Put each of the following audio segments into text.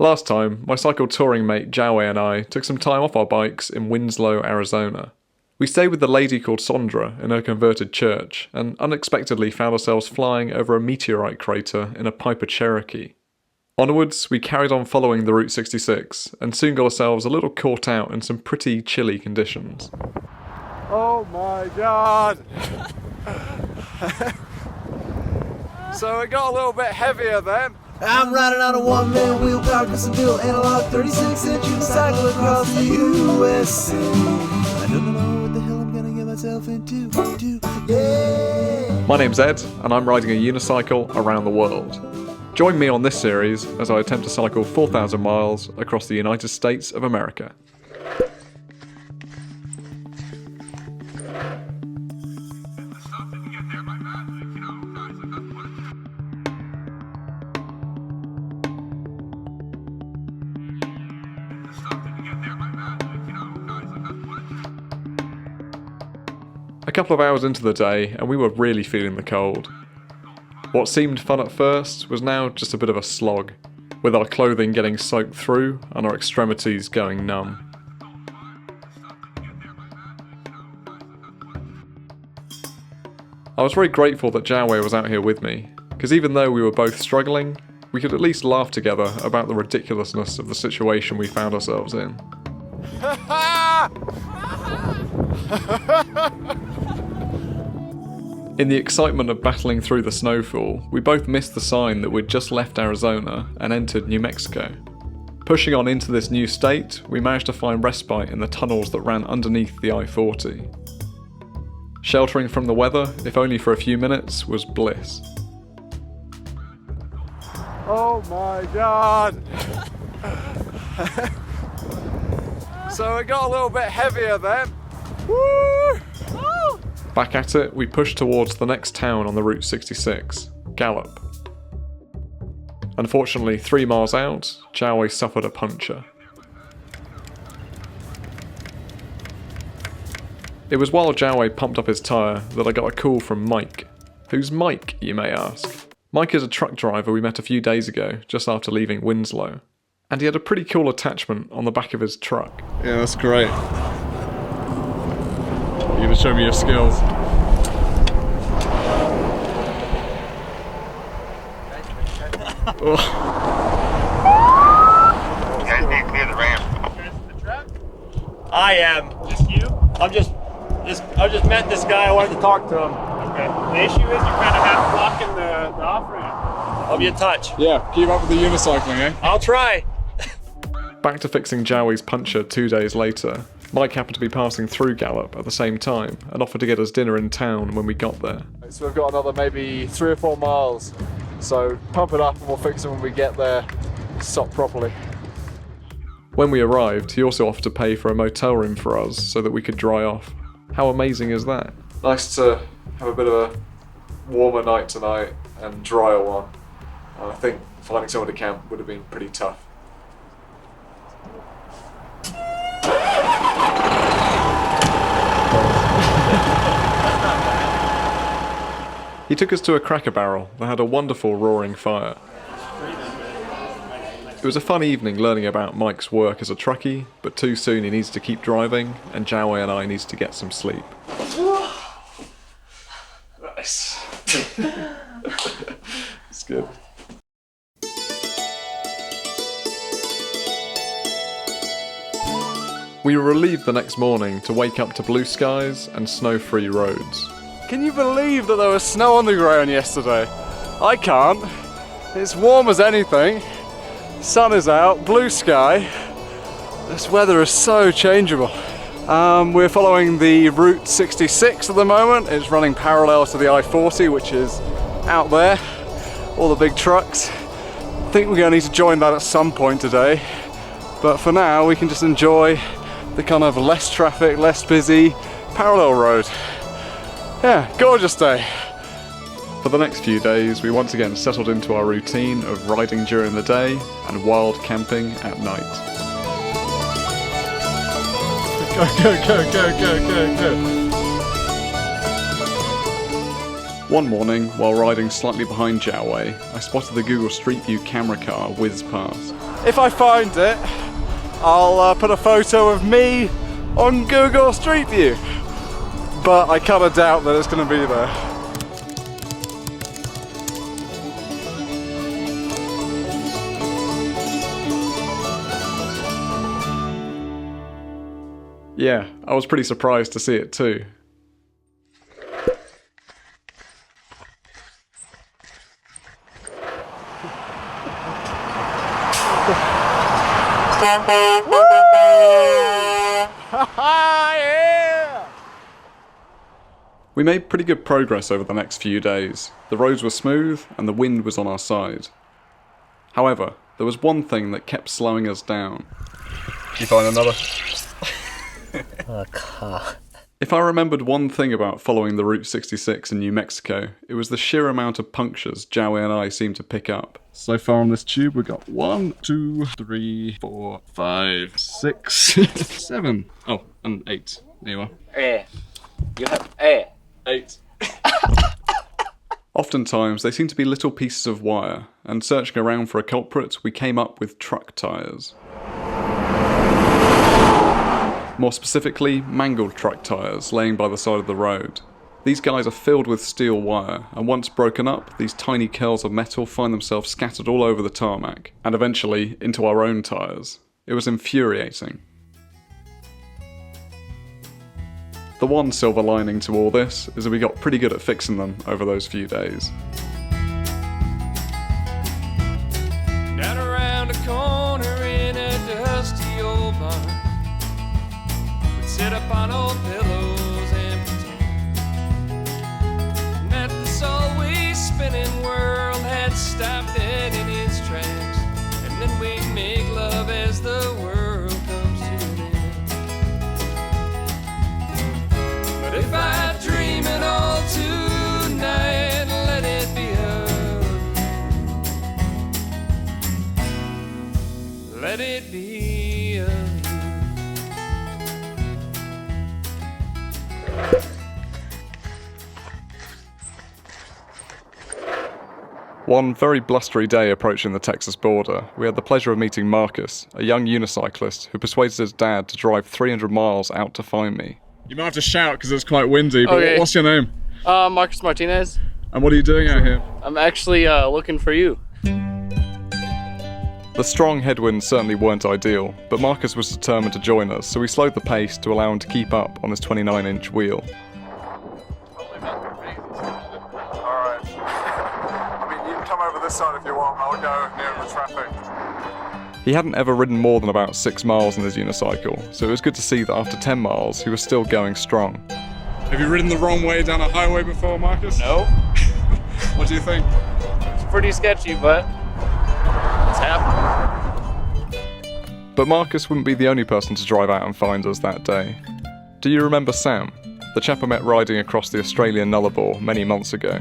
Last time, my cycle touring mate Jiawei and I took some time off our bikes in Winslow, Arizona. We stayed with a lady called Saunders in her converted church and unexpectedly found ourselves flying over a meteorite crater in a Piper Cherokee. Onwards, we carried on following the Route 66 and soon got ourselves a little caught out in some pretty chilly conditions. Oh my god! So it got a little bit heavier then. I'm riding on a one-man wheel powered custom-built analog 36-inch unicycle across the USA. I don't know what the hell I'm gonna get myself into. Yeah. My name's Ed, and I'm riding a unicycle around the world. Join me on this series as I attempt to cycle 4,000 miles across the United States of America. A couple of hours into the day and we were really feeling the cold. What seemed fun at first was now just a bit of a slog, with our clothing getting soaked through and our extremities going numb. I was very grateful that Jiawei was out here with me, because even though we were both struggling, we could at least laugh together about the ridiculousness of the situation we found ourselves in. In the excitement of battling through the snowfall, we both missed the sign that we'd just left Arizona and entered New Mexico. Pushing on into this new state, we managed to find respite in the tunnels that ran underneath the I-40. Sheltering from the weather, if only for a few minutes, was bliss. Oh my god! So it got a little bit heavier then. Woo! Woo! Back at it, we pushed towards the next town on the Route 66, Gallup. Unfortunately, 3 miles out, Jiawei suffered a puncture. It was while Jiawei pumped up his tyre that I got a call from Mike. Who's Mike, you may ask? Mike is a truck driver we met a few days ago, just after leaving Winslow. And he had a pretty cool attachment on the back of his truck. Yeah, that's great. You're gonna show me your skills. You guys need to clear the ramp. I am. Just you? I just met this guy. I wanted to talk to him. Okay. The issue is you're kind of half blocking the off-ramp. I'll be in touch. Yeah, keep up with the unicycling, eh? I'll try. Back to fixing Jiawei's puncture 2 days later, Mike happened to be passing through Gallup at the same time and offered to get us dinner in town when we got there. So we've got another maybe 3 or 4 miles. So pump it up and we'll fix it when we get there. Stop properly. When we arrived, he also offered to pay for a motel room for us so that we could dry off. How amazing is that? Nice to have a bit of a warmer night tonight and drier one. I think finding somewhere to camp would have been pretty tough. He took us to a Cracker Barrel that had a wonderful roaring fire. It was a fun evening learning about Mike's work as a truckie, but too soon he needs to keep driving, and Jiawei and I needs to get some sleep. Nice. It's good. We were relieved the next morning to wake up to blue skies and snow-free roads. Can you believe that there was snow on the ground yesterday? I can't. It's warm as anything. Sun is out, blue sky. This weather is so changeable. We're following the Route 66 at the moment. It's running parallel to the I-40, which is out there. All the big trucks. I think we're going to need to join that at some point today. But for now, we can just enjoy the kind of less traffic, less busy parallel road. Yeah, gorgeous day. For the next few days, we once again settled into our routine of riding during the day and wild camping at night. Go, go, go, go, go, go, go. One morning, while riding slightly behind Jiawei, I spotted the Google Street View camera car whiz past. If I find it, I'll put a photo of me on Google Street View. But I kind of doubt that it's going to be there. Yeah, I was pretty surprised to see it too. Yeah! We made pretty good progress over the next few days. The roads were smooth and the wind was on our side. However, there was one thing that kept slowing us down. You find another? If I remembered one thing about following the Route 66 in New Mexico, it was the sheer amount of punctures Jiawei and I seemed to pick up. So far on this tube, we've got 1, 2, 3, 4, 5, 6, 7. Oh, and 8. There you are. You have 8. Oftentimes, they seemed to be little pieces of wire, and searching around for a culprit, we came up with truck tyres. More specifically, mangled truck tyres laying by the side of the road. These guys are filled with steel wire, and once broken up, these tiny curls of metal find themselves scattered all over the tarmac, and eventually into our own tyres. It was infuriating. The one silver lining to all this is that we got pretty good at fixing them over those few days. Down around a corner in a dusty old barn, we'd sit up on old pillows and pretend that this always spinning world had stopped dead in its tracks, and then we'd make love as the world comes to an end. But if I dream it all tonight, let it be of you. Let it be of you. One very blustery day approaching the Texas border, we had the pleasure of meeting Marcus, a young unicyclist who persuaded his dad to drive 300 miles out to find me. You might have to shout because it's quite windy, but Okay. what's your name? Marcus Martinez. And what are you doing out here? I'm actually looking for you. The strong headwinds certainly weren't ideal, but Marcus was determined to join us, so we slowed the pace to allow him to keep up on his 29-inch wheel. Alright. I mean, you can come over this side if you want, I'll go near the traffic. He hadn't ever ridden more than about 6 miles in his unicycle, so it was good to see that after 10 miles he was still going strong. Have you ridden the wrong way down a highway before, Marcus? No, What do you think? it's pretty sketchy, but it's happening. But Marcus wouldn't be the only person to drive out and find us that day. Do you remember Sam, the chap I met riding across the Australian Nullarbor many months ago?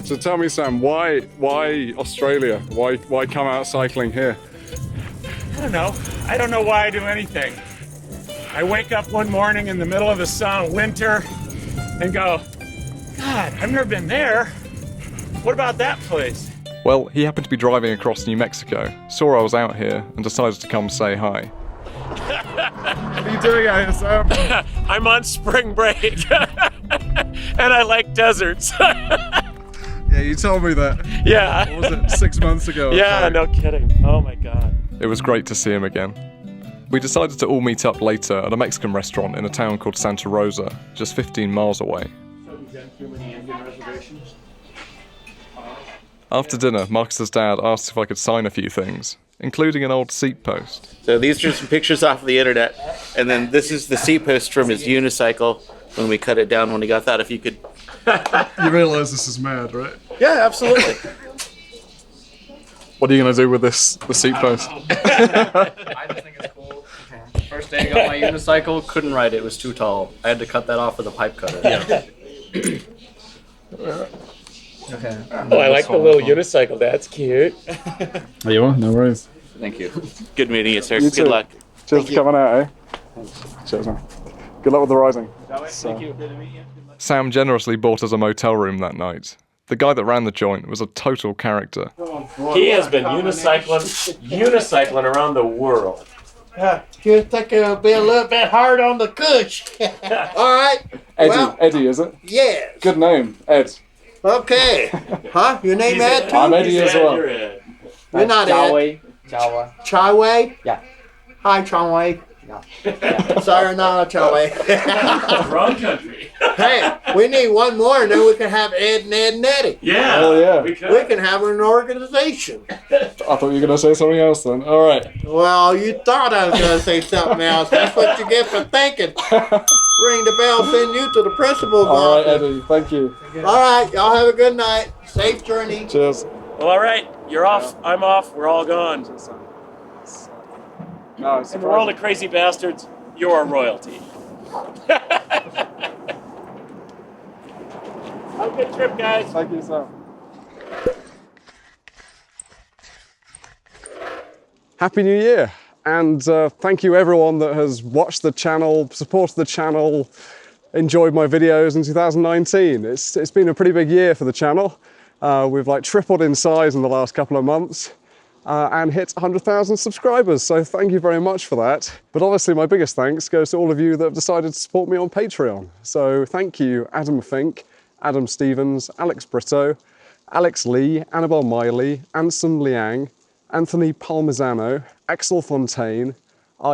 So tell me, Sam, why Australia? Why come out cycling here? I don't know. I don't know why I do anything. I wake up one morning in the middle of the sun, winter, and go, God, I've never been there. What about that place? Well, he happened to be driving across New Mexico, saw I was out here, and decided to come say hi. What are you doing out here, Sam? I'm on spring break, and I like deserts. Yeah, you told me that. Yeah. What was it, 6 months ago? or Yeah, so? no kidding. Oh my God. It was great to see him again. We decided to all meet up later at a Mexican restaurant in a town called Santa Rosa, just 15 miles away. After dinner, Marcus's dad asked if I could sign a few things, including an old seat post. So these are some pictures off of the internet, and then this is the seat post from his unicycle when we cut it down when he got that. If you could, You realise this is mad, right? yeah, absolutely. What are you going to do with the seat post? I just think it's cool. First day I got my unicycle, couldn't ride it. It was too tall. I had to cut that off with a pipe cutter. Yeah. Okay. Oh, I like the little unicycle. That's cute. There you are, no worries. Thank you. Good meeting you, sir. You Good too. luck. Cheers for coming out, eh? Cheers, man. Good luck with the rising. Thank you. Sam generously bought us a motel room that night. The guy that ran the joint was a total character. He has been unicycling around the world. You think it'll be a little bit hard on the cush. All right. Eddie, is it? Yes. Good name, Ed. Okay. Huh? Your name Ed too? I'm Eddie as well. You're not Jiawei. Ed. Jiawei? Yeah. Hi, Jiawei. No. Sorry, not Jiawei. Wrong country. Hey, we need one more, and then we can have Ed and Ed and Eddie. Yeah. Oh yeah. We could. We can have an organization. I thought you were gonna say something else then. All right. Well, you thought I was going to say something else. That's what you get for thinking. Ring the bell, send you to the principal's All right, office. Eddie. Thank you. All right, y'all have a good night. Safe journey. Cheers. Well, all right. You're off. I'm off. We're all gone. No, it's In the world of crazy bastards, you're a royalty. Have a good trip, guys. Thank you, sir. Happy New Year, and thank you everyone that has watched the channel, supported the channel, enjoyed my videos in 2019. It's been a pretty big year for the channel. We've like tripled in size in the last couple of months and hit 100,000 subscribers, so thank you very much for that. But obviously my biggest thanks goes to all of you that have decided to support me on Patreon. So thank you Adam Fink, Adam Stevens, Alex Brito, Alex Lee, Annabelle Miley, Anson Liang, Anthony Palmisano, Axel Fontaine,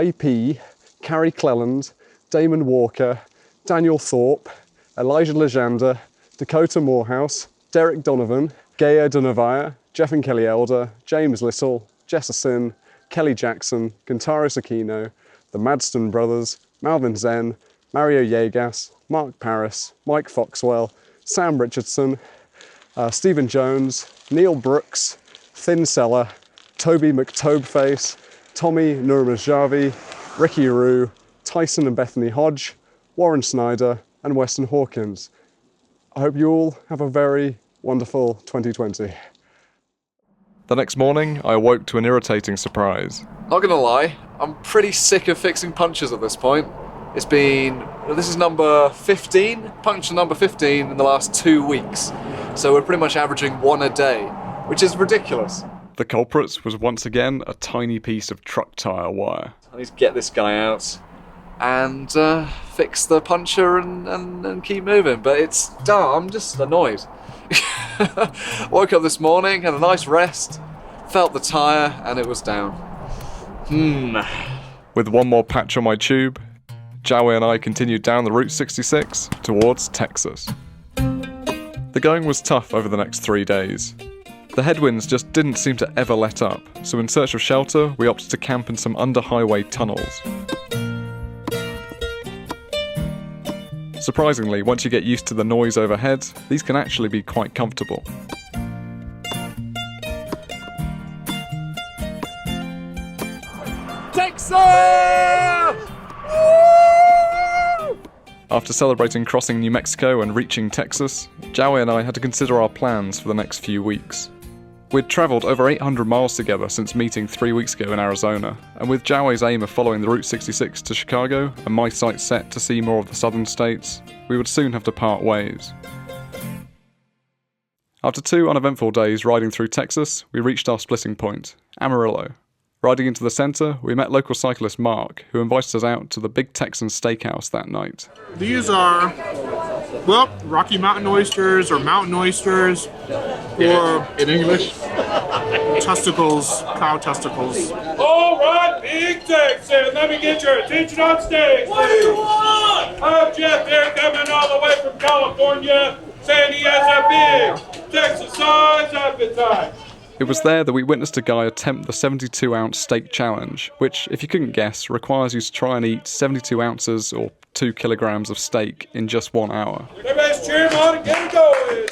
IP, Carrie Cleland, Daimon Walker, Daniel Thorpe, Elijah Legenda, Dakota Morehouse, Derek Donovan, Gaia Dunavaya, Jeff and Kelly Elder, James Little, Jessasin, Kelly Jackson, Kentaro Sakino, the Madston Brothers, Malvin Zen, Mario Yegas, Mark Paris, Mike Foxwell, Sam Richardson, Stephen Jones, Neil Brooks, Thin Seller, Toby McTobeface, Tommy Nurmajavi, Ricky Rue, Tyson and Bethany Hodge, Warren Snyder, and Weston Hawkins. I hope you all have a very wonderful 2020. The next morning, I awoke to an irritating surprise. Not gonna lie, I'm pretty sick of fixing punctures at this point. This is number 15, puncture number 15 in the last 2 weeks. So we're pretty much averaging one a day, which is ridiculous. The culprit was once again a tiny piece of truck tyre wire. I need to get this guy out and fix the puncture and keep moving, but I'm just annoyed. Woke up this morning, had a nice rest, felt the tyre, and it was down. With one more patch on my tube, Jiawei and I continued down the Route 66 towards Texas. The going was tough over the next 3 days. The headwinds just didn't seem to ever let up, so in search of shelter, we opted to camp in some under-highway tunnels. Surprisingly, once you get used to the noise overhead, these can actually be quite comfortable. Texas! After celebrating crossing New Mexico and reaching Texas, Jiawei and I had to consider our plans for the next few weeks. We'd travelled over 800 miles together since meeting 3 weeks ago in Arizona, and with Jiawei's aim of following the Route 66 to Chicago, and my sights set to see more of the southern states, we would soon have to part ways. After 2 uneventful days riding through Texas, we reached our splitting point, Amarillo. Riding into the centre, we met local cyclist Mark, who invited us out to the Big Texan steakhouse that night. These are, well, Rocky Mountain oysters or mountain oysters, or In English? testicles, cow testicles. All right, Big Texan, let me get your attention on stage. What do you want? I'm Jeff here coming all the way from California, saying he has a big Texas-sized appetite. It was there that we witnessed a guy attempt the 72-ounce steak challenge, which, if you couldn't guess, requires you to try and eat 72 ounces or 2 kilograms of steak in just 1 hour. Everybody's cheer him on and get it going.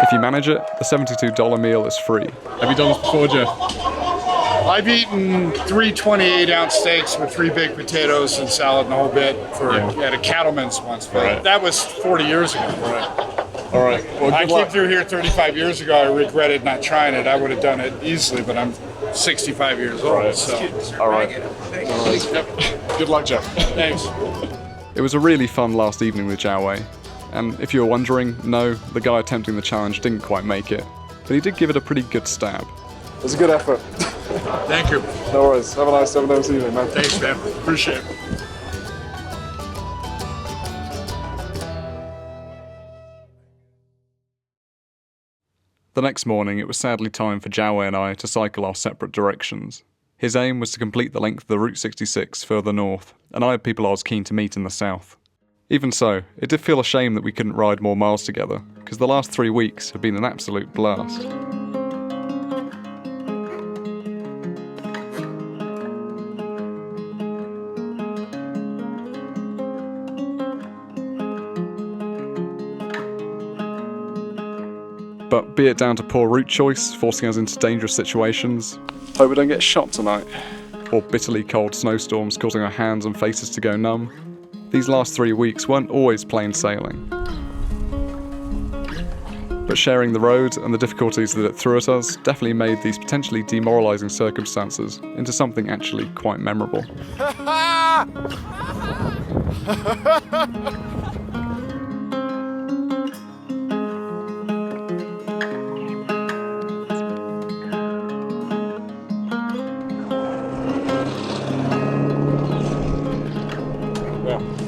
If you manage it, the $72 meal is free. Have you done this before, Jeff? I've eaten 3 28-ounce steaks with 3 baked potatoes and salad and a whole bit at a cattleman's once, but that was 40 years ago. All right. Well, I came through here 35 years ago. I regretted not trying it. I would have done it easily, but I'm 65 years old. So. All right. Good luck, Jeff. Thanks. It was a really fun last evening with Jiawei. And if you were wondering, no, the guy attempting the challenge didn't quite make it, but he did give it a pretty good stab. It was a good effort. Thank you. No worries. Have a nice evening, man. Thanks, man. Appreciate it. The next morning, it was sadly time for Jiawei and I to cycle our separate directions. His aim was to complete the length of the Route 66 further north, and I had people I was keen to meet in the south. Even so, it did feel a shame that we couldn't ride more miles together, because the last 3 weeks have been an absolute blast. But be it down to poor route choice, forcing us into dangerous situations, hope we don't get shot tonight, or bitterly cold snowstorms causing our hands and faces to go numb, these last 3 weeks weren't always plain sailing. But sharing the road and the difficulties that it threw at us definitely made these potentially demoralising circumstances into something actually quite memorable.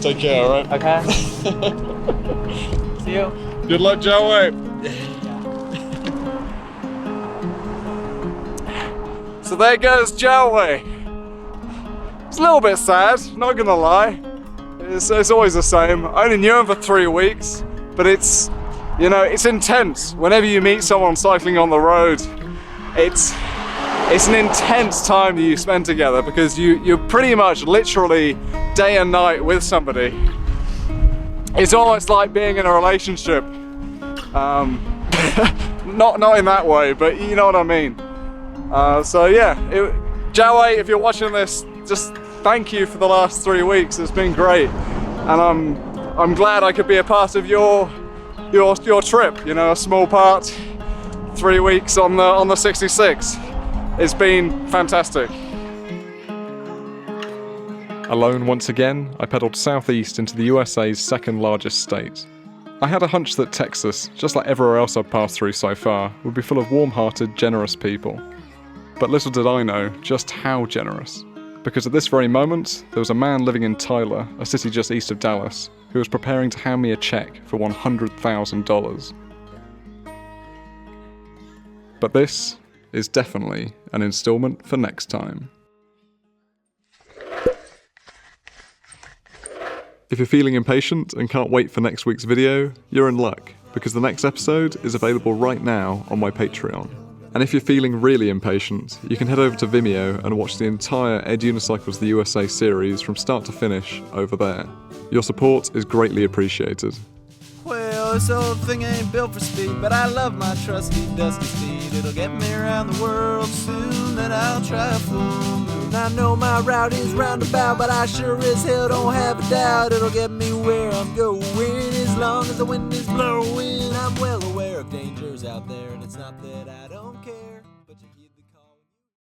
Take care, alright? Okay. See you. Good luck, Jiawei. So there goes Jiawei. It's a little bit sad, not gonna lie. It's always the same. I only knew him for 3 weeks, but it's, you know, it's intense. Whenever you meet someone cycling on the road, it's an intense time that you spend together because you're pretty much literally day and night with somebody. It's almost like being in a relationship. Not in that way, but you know what I mean. So yeah, Jiawei, if you're watching this, just thank you for the last 3 weeks. It's been great, and I'm glad I could be a part of your trip. You know, a small part. 3 weeks on the 66. It's been fantastic. Alone once again, I pedalled southeast into the USA's second largest state. I had a hunch that Texas, just like everywhere else I've passed through so far, would be full of warm-hearted, generous people. But little did I know just how generous. Because at this very moment, there was a man living in Tyler, a city just east of Dallas, who was preparing to hand me a check for $100,000. But this is definitely an installment for next time. If you're feeling impatient and can't wait for next week's video, you're in luck, because the next episode is available right now on my Patreon. And if you're feeling really impatient, you can head over to Vimeo and watch the entire Ed Unicycles the USA series from start to finish over there. Your support is greatly appreciated. Well, this old thing ain't built for speed, but I love my trusty dusty steed. It'll get me around the world soon, then I'll try a full moon. I know my route is roundabout, but I sure as hell don't have a doubt. It'll get me where I'm going, as long as the wind is blowing. I'm well aware of dangers out there, and it's not that I don't care.